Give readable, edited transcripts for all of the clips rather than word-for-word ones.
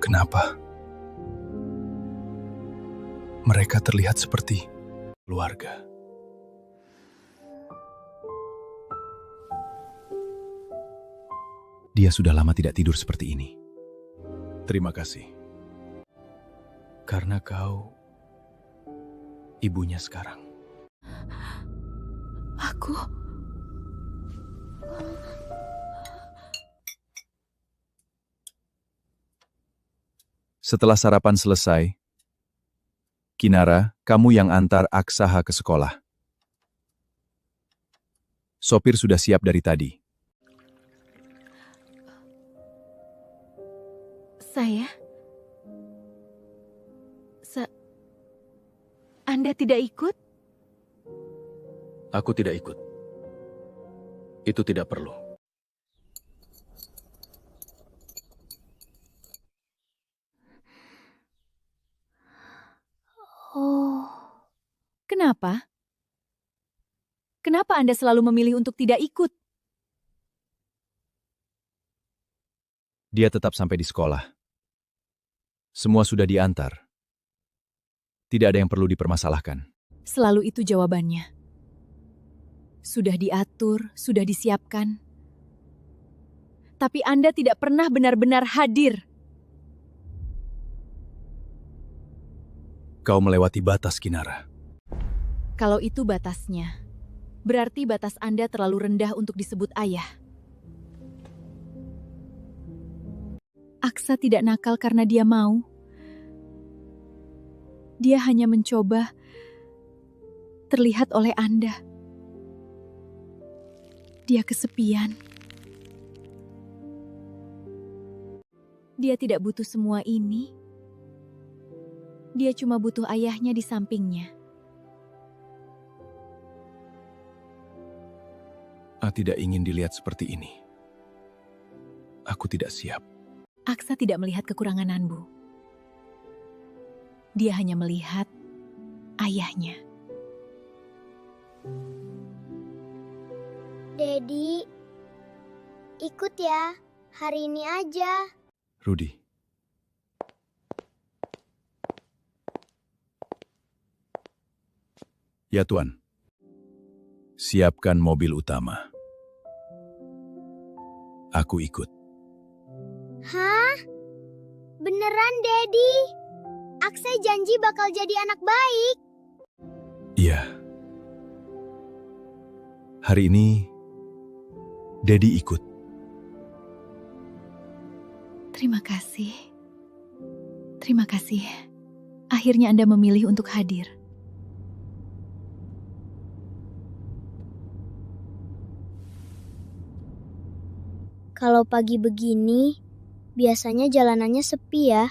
Kenapa? Mereka terlihat seperti keluarga. Dia sudah lama tidak tidur seperti ini. Terima kasih. Karena kau ibunya sekarang. Aku... Setelah sarapan selesai, Kinara, kamu yang antar Aksaha ke sekolah. Sopir sudah siap dari tadi. Anda tidak ikut? Aku tidak ikut. Itu tidak perlu. Oh, kenapa? Kenapa Anda selalu memilih untuk tidak ikut? Dia tetap sampai di sekolah. Semua sudah diantar. Tidak ada yang perlu dipermasalahkan. Selalu itu jawabannya. Sudah diatur, sudah disiapkan. Tapi Anda tidak pernah benar-benar hadir. Kau melewati batas, Kinara. Kalau itu batasnya, berarti batas Anda terlalu rendah untuk disebut ayah. Aksa tidak nakal karena dia mau. Dia hanya mencoba terlihat oleh Anda. Dia kesepian. Dia tidak butuh semua ini. Dia cuma butuh ayahnya di sampingnya. Aku tidak ingin dilihat seperti ini. Aku tidak siap. Aksa tidak melihat kekurangan Nanbu. Dia hanya melihat ayahnya. Dedi, ikut ya. Hari ini aja. Rudy. Ya, Tuan. Siapkan mobil utama. Aku ikut. Hah? Beneran, Dedi? Aksa janji bakal jadi anak baik. Iya. Hari ini, Dedi ikut. Terima kasih. Terima kasih. Akhirnya Anda memilih untuk hadir. Kalau pagi begini, biasanya jalanannya sepi ya.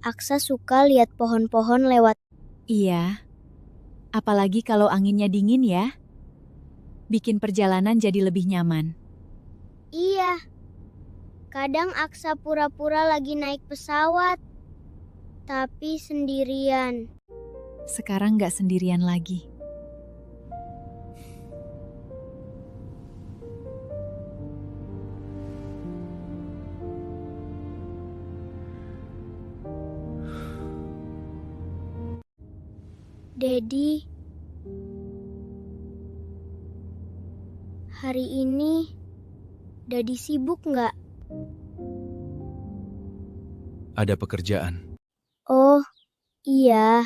Aksa suka lihat pohon-pohon lewat. Iya. Apalagi kalau anginnya dingin ya. Bikin perjalanan jadi lebih nyaman. Iya. Kadang Aksa pura-pura lagi naik pesawat. Tapi sendirian. Sekarang nggak sendirian lagi. Dedi, hari ini Dadi sibuk nggak? Ada pekerjaan. Oh, iya.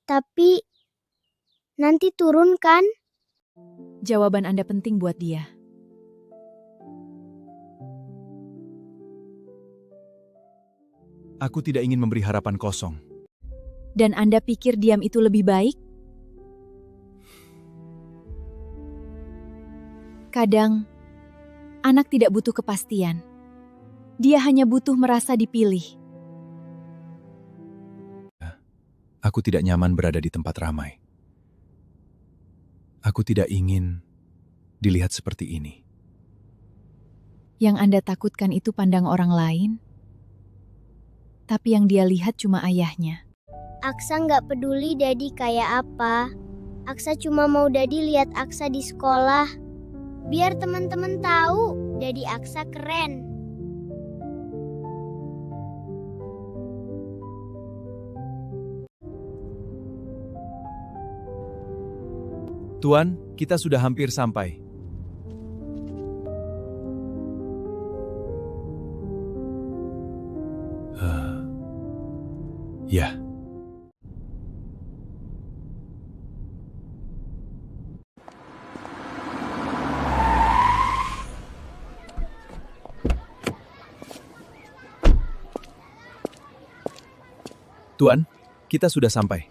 Tapi nanti turun kan? Jawaban Anda penting buat dia. Aku tidak ingin memberi harapan kosong. Dan Anda pikir diam itu lebih baik? Kadang, anak tidak butuh kepastian. Dia hanya butuh merasa dipilih. Aku tidak nyaman berada di tempat ramai. Aku tidak ingin dilihat seperti ini. Yang Anda takutkan itu pandang orang lain, tapi yang dia lihat cuma ayahnya. Aksa nggak peduli Dadi kayak apa. Aksa cuma mau Dadi lihat Aksa di sekolah. Biar teman-teman tahu Dadi Aksa keren. Tuan, kita sudah hampir sampai. Ya. Tuan, kita sudah sampai.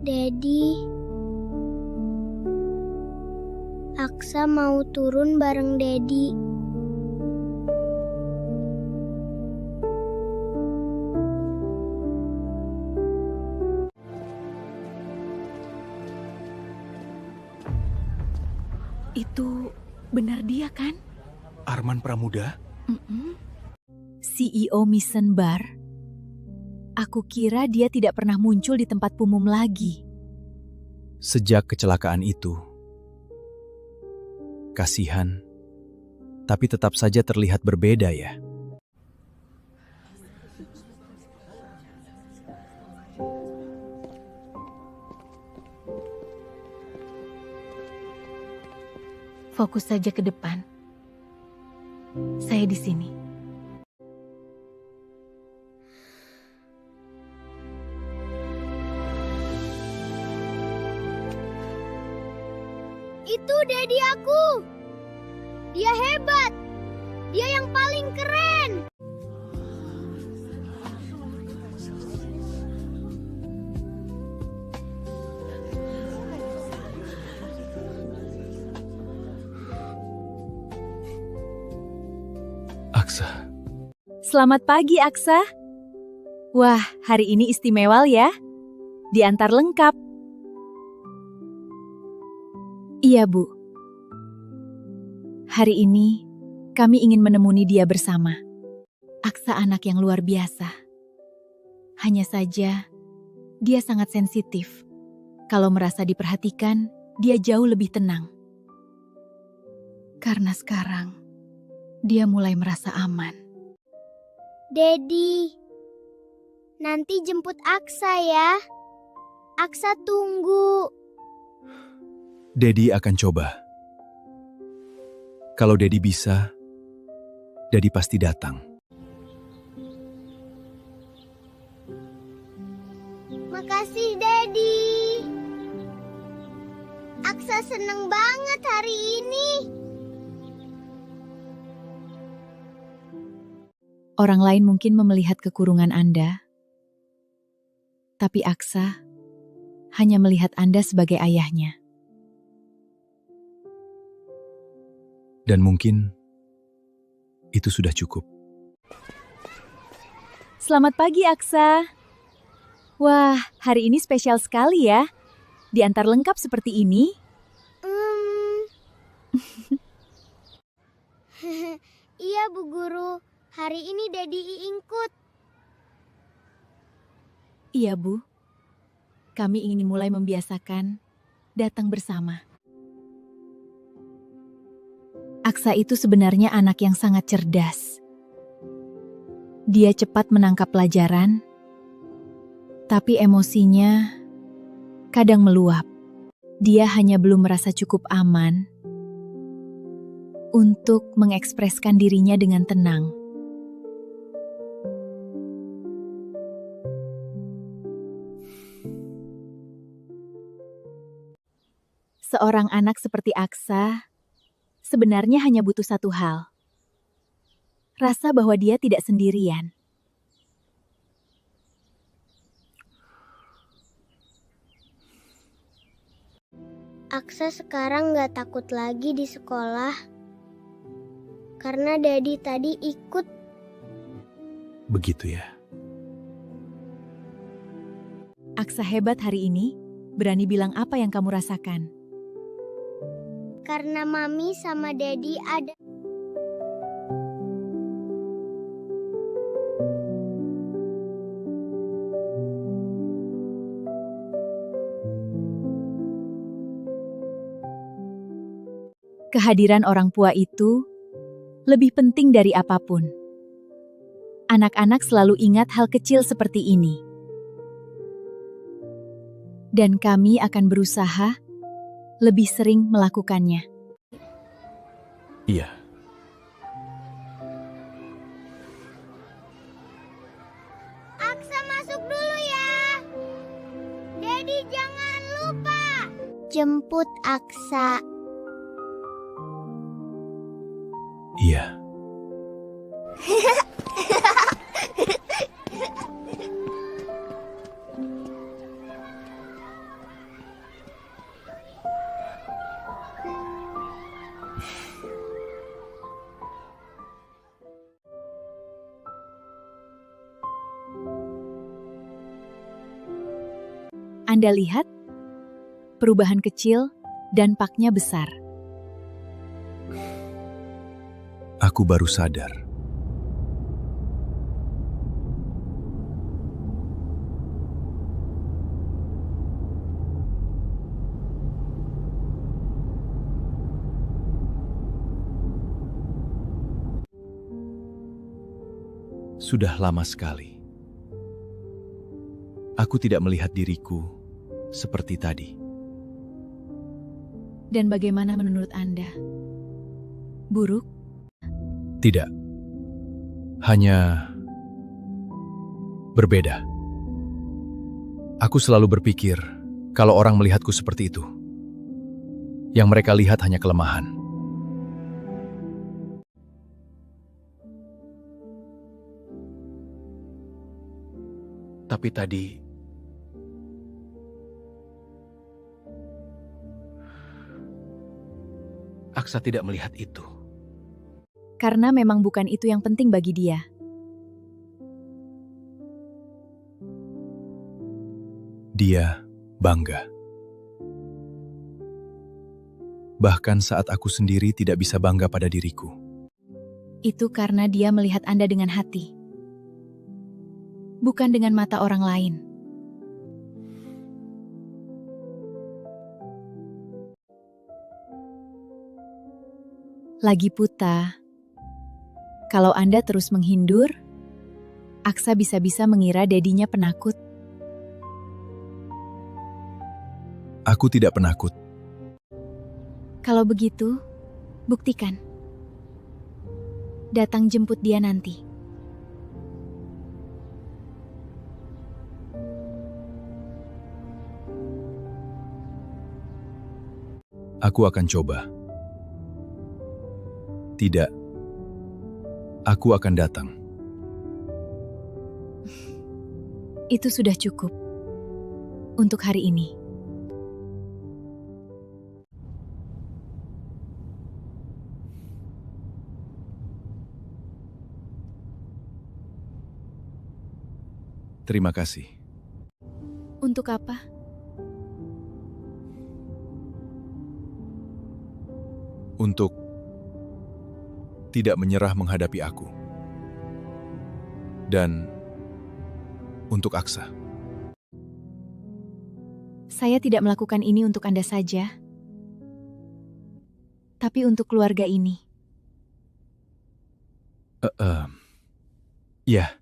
Dadi, Aksa mau turun bareng Dadi. Itu benar dia kan? Arman Pramuda? CEO Mission Bar. Aku kira dia tidak pernah muncul di tempat umum lagi. Sejak kecelakaan itu, kasihan, tapi tetap saja terlihat berbeda ya. Fokus saja ke depan. Saya di sini. Itu Dadi aku. Dia hebat. Dia yang paling keren. Aksa. Selamat pagi, Aksa. Wah, hari ini istimewa ya. Diantar lengkap. Iya, Bu. Hari ini, kami ingin menemui dia bersama. Aksa anak yang luar biasa. Hanya saja, dia sangat sensitif. Kalau merasa diperhatikan, dia jauh lebih tenang. Karena sekarang, dia mulai merasa aman. Dadi, nanti jemput Aksa ya. Aksa tunggu. Dedi akan coba. Kalau Dedi bisa, Dedi pasti datang. Makasih, Dadi. Aksa seneng banget hari ini. Orang lain mungkin melihat kekurungan Anda, tapi Aksa hanya melihat Anda sebagai ayahnya. Dan mungkin itu sudah cukup. Selamat pagi, Aksa. Wah, hari ini spesial sekali ya. Diantar lengkap seperti ini. Iya, Bu Guru. Hari ini Dadi ikut. Iya, Bu. Kami ingin mulai membiasakan datang bersama. Aksa itu sebenarnya anak yang sangat cerdas. Dia cepat menangkap pelajaran, tapi emosinya kadang meluap. Dia hanya belum merasa cukup aman untuk mengekspresikan dirinya dengan tenang. Seorang anak seperti Aksa sebenarnya hanya butuh satu hal. Rasa bahwa dia tidak sendirian. Aksa sekarang gak takut lagi di sekolah. Karena Dadi tadi ikut. Begitu ya. Aksa hebat hari ini, berani bilang apa yang kamu rasakan. Karena Mami sama Dadi ada. Kehadiran orang tua itu lebih penting dari apapun. Anak-anak selalu ingat hal kecil seperti ini. Dan kami akan berusaha lebih sering melakukannya. Iya. Aksa masuk dulu ya. Dedi jangan lupa. Jemput Aksa. Iya. Anda lihat, perubahan kecil, dampaknya besar. Aku baru sadar. Sudah lama sekali. Aku tidak melihat diriku seperti tadi. Dan bagaimana menurut Anda? Buruk? Tidak. Hanya berbeda. Aku selalu berpikir kalau orang melihatku seperti itu. Yang mereka lihat hanya kelemahan. Tapi tadi Aksa tidak melihat itu. Karena memang bukan itu yang penting bagi dia. Dia bangga. Bahkan saat aku sendiri tidak bisa bangga pada diriku. Itu karena dia melihat Anda dengan hati. Bukan dengan mata orang lain. Lagi pula, kalau Anda terus menghindur, Aksa bisa-bisa mengira Dedinya penakut. Aku tidak penakut. Kalau begitu, buktikan. Datang jemput dia nanti. Aku akan coba. Tidak. Aku akan datang. Itu sudah cukup. Untuk hari ini. Terima kasih. Untuk apa? Untuk tidak menyerah menghadapi aku. Dan untuk Aksa. Saya tidak melakukan ini untuk Anda saja. Tapi untuk keluarga ini. Ya.